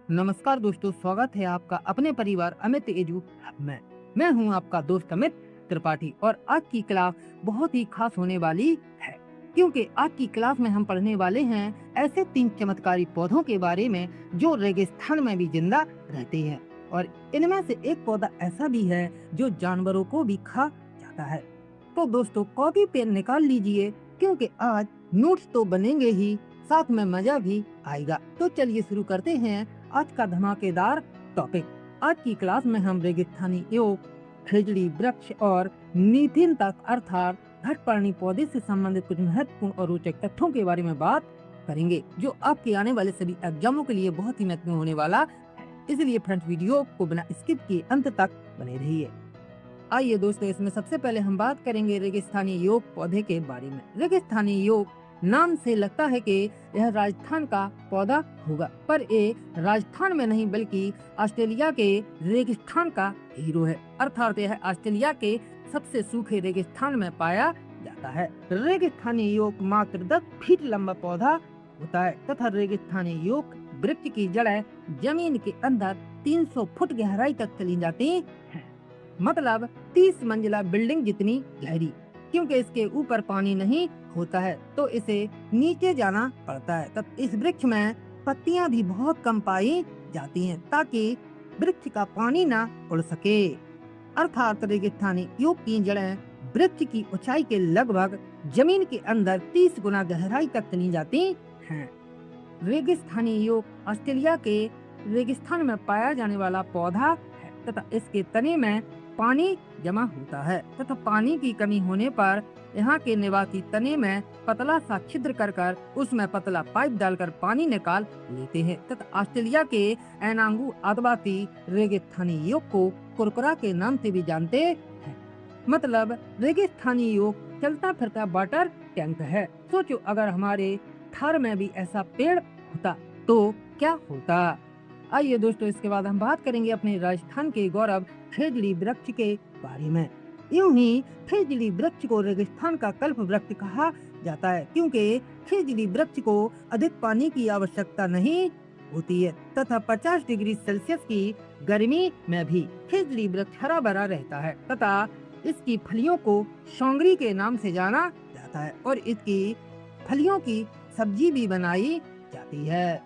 नमस्कार दोस्तों, स्वागत है आपका अपने परिवार अमित एजू में। मैं हूं आपका दोस्त अमित त्रिपाठी और आज की क्लास बहुत ही खास होने वाली है, क्योंकि आज की क्लास में हम पढ़ने वाले हैं ऐसे 3 चमत्कारी पौधों के बारे में जो रेगिस्तान में भी जिंदा रहते हैं और इनमें से एक पौधा ऐसा भी है जो जानवरों को भी खा जाता है। तो दोस्तों, कॉपी पेन निकाल लीजिए, क्योंकि आज नोट्स तो बनेंगे ही, साथ में मजा भी आएगा। तो चलिए शुरू करते हैं आज का धमाकेदार टॉपिक। आज की क्लास में हम रेगिस्तानी योग, खिजड़ी वृक्ष और नीथिन तक अर्थात घटपर्णी पौधे से संबंधित कुछ महत्वपूर्ण और रोचक तथ्यों के बारे में बात करेंगे, जो आपके आने वाले सभी एग्जामों के लिए बहुत ही महत्वपूर्ण होने वाला है। इसलिए फ्रेंड्स, वीडियो को बिना स्किप किए अंत तक बने रहिए। आइए दोस्तों, इसमें सबसे पहले हम बात करेंगे रेगिस्तानी योग पौधे के बारे में। रेगिस्तानी योग नाम से लगता है कि यह राजस्थान का पौधा होगा, पर ये राजस्थान में नहीं बल्कि ऑस्ट्रेलिया के रेगिस्तान का हीरो है। अर्थात यह ऑस्ट्रेलिया के सबसे सूखे रेगिस्तान में पाया जाता है। रेगिस्तानी योग मात्र 10 फीट लंबा पौधा होता है तथा रेगिस्तानी योग वृक्ष की जड़ें जमीन के अंदर 300 फुट गहराई तक चली जाती हैं, मतलब 30 मंजिला बिल्डिंग जितनी गहरी। क्योंकि इसके ऊपर पानी नहीं होता है तो इसे नीचे जाना पड़ता है। तब इस वृक्ष में पत्तियां भी बहुत कम पाई जाती हैं ताकि वृक्ष का पानी ना उड़ सके। अर्थात रेगिस्तानी योग की जड़ें वृक्ष की ऊंचाई के लगभग जमीन के अंदर 30 गुना गहराई तक चली जाती हैं। रेगिस्तानी योग ऑस्ट्रेलिया के रेगिस्तान में पाया जाने वाला पौधा है तथा इसके तने में पानी जमा होता है तथा पानी की कमी होने पर यहाँ के निवासी तने में पतला सा छिद्र कर उसमें पतला पाइप डालकर पानी निकाल लेते हैं तथा ऑस्ट्रेलिया के एनांगू आदिवासी रेगिस्तानी योग को कुरकुरा के नाम से भी जानते हैं। मतलब रेगिस्तानी योग चलता फिरता वाटर टैंक है। सोचो, अगर हमारे थार में भी ऐसा पेड़ होता तो क्या होता। आइए दोस्तों, इसके बाद हम बात करेंगे अपने राजस्थान के गौरव खिजड़ी वृक्ष के बारे में। यूं ही खिजड़ी वृक्ष को रेगिस्तान का कल्प वृक्ष कहा जाता है, क्योंकि खिजड़ी वृक्ष को अधिक पानी की आवश्यकता नहीं होती है तथा 50 डिग्री सेल्सियस की गर्मी में भी खिजड़ी वृक्ष हरा भरा रहता है तथा इसकी फलियों को शौंगरी के नाम से जाना जाता है और इसकी फलियों की सब्जी भी बनाई जाती है।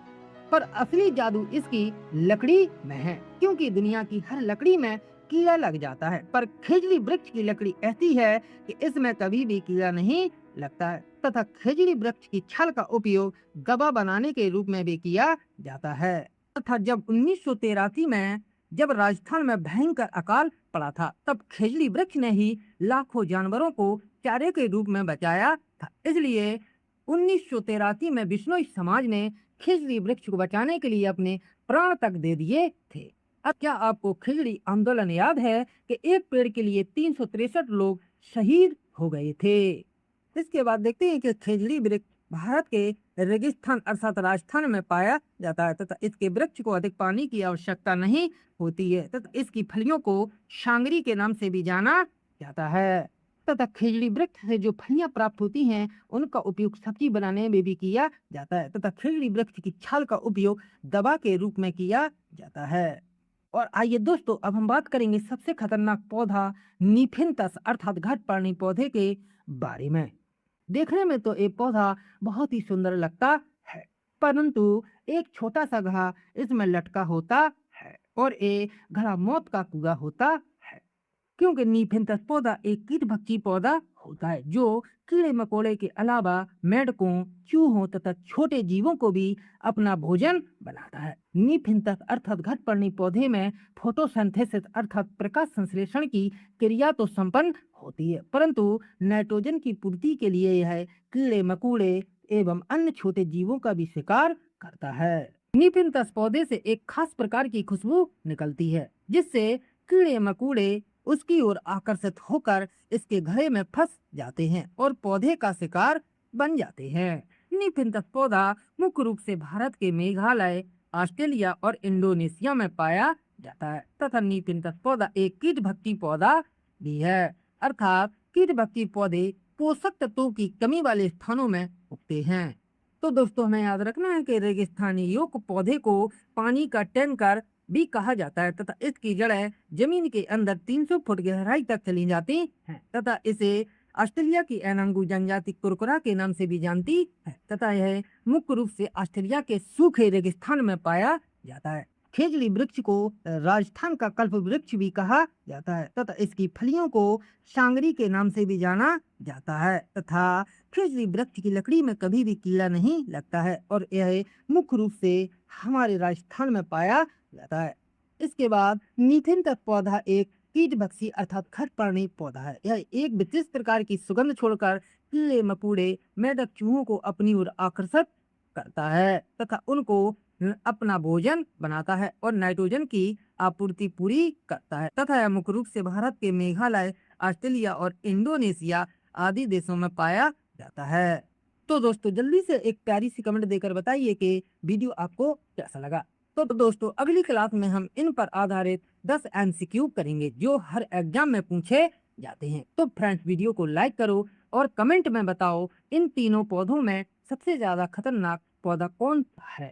पर असली जादू इसकी लकड़ी में है, क्योंकि दुनिया की हर लकड़ी में कीड़ा लग जाता है, पर खिजड़ी वृक्ष की लकड़ी ऐसी है कि इसमें कभी भी कीड़ा नहीं लगता है तथा खिजड़ी वृक्ष की छाल का उपयोग गबा बनाने के रूप में भी किया जाता है। तथा जब 1983 में जब राजस्थान में भयंकर अकाल पड़ा था, तब खिजड़ी वृक्ष ने ही लाखों जानवरों को चारे के रूप में बचाया था। इसलिए 1983 में बिश्नोई समाज ने खिजड़ी वृक्ष को बचाने के लिए अपने प्राण तक दे दिए थे। अब क्या आपको खिजड़ी आंदोलन याद है कि एक पेड़ के लिए 363 लोग शहीद हो गए थे। इसके बाद देखते हैं कि खिजड़ी वृक्ष भारत के रेगिस्तान अर्थात राजस्थान में पाया जाता है तथा इसके वृक्ष को अधिक पानी की आवश्यकता नहीं होती है तथा इसकी फलियों को शांगरी के नाम से भी जाना जाता है तथा खिजड़ी वृक्ष से जो फलियां प्राप्त होती हैं उनका उपयोग सब्जी बनाने में भी किया जाता है तथा खिजड़ी वृक्ष की छाल का उपयोग दवा के रूप में किया जाता है। और आइए दोस्तों, अब हम बात करेंगे सबसे खतरनाक पौधा नीफिनथस अर्थात घटपर्णी पौधे के बारे में। देखने में तो ये पौधा बहुत ही सुंदर लगता है, परंतु एक छोटा सा घड़ा इसमें लटका होता है और ये घड़ा मौत का कुआं होता है, क्योंकि नीफिनथस पौधा एक कीट भक्षी पौधा होता है जो कीड़े मकोड़े के अलावा मेंढकों, चूहों तथा छोटे जीवों को भी अपना भोजन बनाता है। नीफिनथस अर्थात घटपर्णी पौधे में फोटोसिंथेसिस अर्थात प्रकाश संश्लेषण की क्रिया तो संपन्न होती है, परंतु नाइट्रोजन की पूर्ति के लिए यह कीड़े मकोड़े एवं अन्य छोटे जीवों का भी शिकार करता है। नीफिनथस पौधे से एक खास प्रकार की खुशबू निकलती है, जिससे कीड़े मकोड़े उसकी ओर आकर्षित होकर इसके घड़े में फंस जाते हैं और पौधे का शिकार बन जाते हैं। नीफिनथस पौधा मुख्य रूप से भारत के मेघालय, ऑस्ट्रेलिया और इंडोनेशिया में पाया जाता है तथा नीफिनथस पौधा एक कीट भक्षी पौधा भी है। अर्थात कीट भक्षी पौधे पोषक तत्वों की कमी वाले स्थानों में उगते हैं। तो दोस्तों हमें याद रखना है कि रेगिस्तानी युग पौधे को पानी का टैंकर भी कहा जाता है तथा इसकी जड़ें जमीन के अंदर 300 फुट गहराई तक चली जाती हैं तथा इसे ऑस्ट्रेलिया की एनांगू जनजाति कुरकुरा के नाम से भी जानती है तथा यह मुख्य रूप से ऑस्ट्रेलिया के सूखे रेगिस्तान में पाया जाता है। खेजड़ी वृक्ष को राजस्थान का कल्प वृक्ष भी कहा जाता है तथा इसकी फलियों को सांगरी के नाम से भी जाना जाता है तथा खेजड़ी वृक्ष की लकड़ी में कभी भी कीड़ा नहीं लगता है और यह मुख्य रूप से हमारे राजस्थान में पाया जाता है। इसके बाद मीथेन का पौधा एक कीटभक्षी अर्थात खरपराणी पौधा है। यह एक विशिष्ट प्रकार की सुगंध छोड़कर कीड़े मकोड़े मेढक चूहों को अपनी ओर आकर्षित करता है तथा उनको अपना भोजन बनाता है और नाइट्रोजन की आपूर्ति पूरी करता है तथा यह मुख्य रूप से भारत के मेघालय, ऑस्ट्रेलिया और इंडोनेशिया आदि देशों में पाया जाता है। तो दोस्तों जल्दी से एक प्यारी सी कमेंट देकर बताइए कि वीडियो आपको कैसा लगा। तो दोस्तों अगली क्लास में हम इन पर आधारित 10 एमसीक्यू करेंगे जो हर एग्जाम में पूछे जाते हैं। तो फ्रेंड्स वीडियो को लाइक करो और कमेंट में बताओ इन तीनों पौधों में सबसे ज्यादा खतरनाक पौधा कौन है।